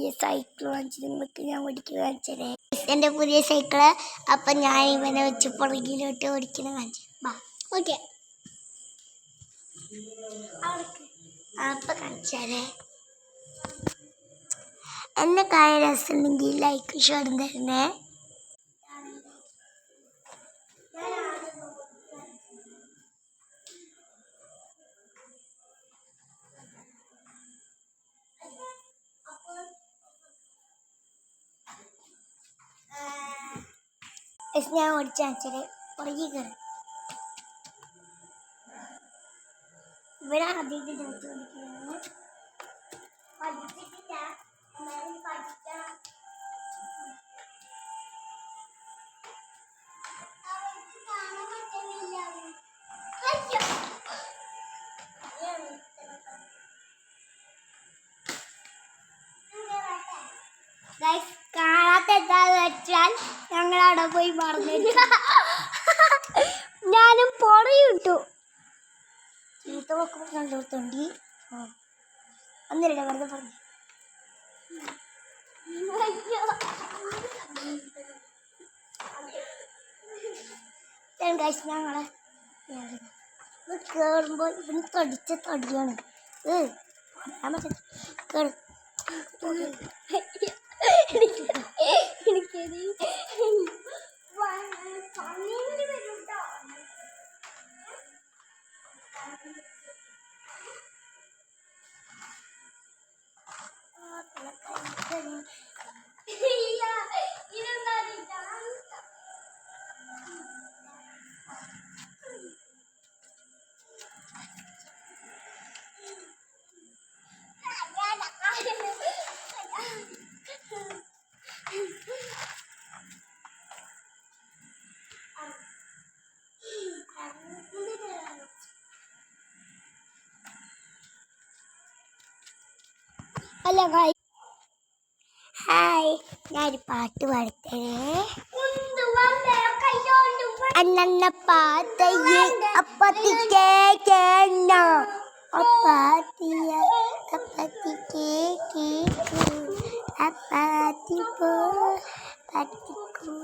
പുതിയ സൈക്കിൾ വാങ്ങിച്ചു. നിങ്ങൾക്ക് ഞാൻ ഓടിക്കുന്ന കാണിച്ചേ. എൻ്റെ പുതിയ സൈക്കിള്. അപ്പം ഞാൻ ഇവനെ വെച്ച് പുറകിലോട്ട് ഓടിക്കുന്ന കാണിച്ചു. ഓക്കെ, അപ്പം കാണിച്ചാലേ. എന്നെ കാര്യം രസമുണ്ടെങ്കിൽ ലൈക്ക് ഷെയർ തരണേ. ഞാൻ ഓടിച്ച കാണിച്ചാല് പുറകെ കയറി. ഇവിടെ ആദ്യമായിട്ട് ജനിച്ചു പഠിക്കുന്നത്. പഠിച്ചിട്ടില്ല, എന്നാലും പഠിക്കണം. കാണാത്ത എന്താന്ന് വെച്ചാൽ ഞങ്ങളവിടെ പോയി പറഞ്ഞു. ഞാനും പൊറയിട്ടു ചീത്ത നോക്കുമ്പോൾ കണ്ടുകൊടുത്തോണ്ടി ഒന്നിരടെ വെറുതെ പറഞ്ഞു. ഞങ്ങളെ കേറുമ്പോൾ ഇവന് തടിച്ച തടിയാണ്. പറയാൻ പറ്റില്ല. കേറ് അല്ല ഹായ്, ഞാനൊരു പാട്ട് പാടത്തേ. അന്ന പാത്തയെ അപ്പത്തിക്കേ കേണ്ണ അപ്പാത്തിയ അപ്പത്തിക്കേ കേക്കു അപ്പാത്തി പോ പത്തിക്കു.